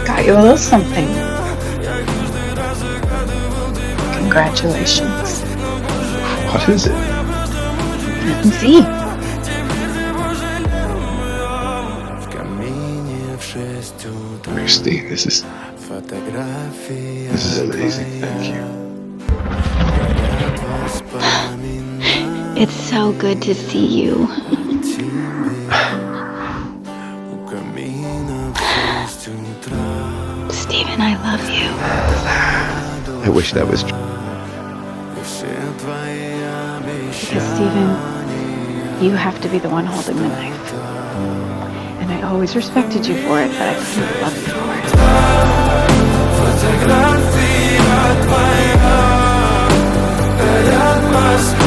Got you a little something. Congratulations. What is it? Let me see. Christine, this is amazing. Thank you. It's so good to see you. Stephen, I love you. I wish that was true. Because, Stephen, you have to be the one holding the knife. And I always respected you for it, but I couldn't love you for it.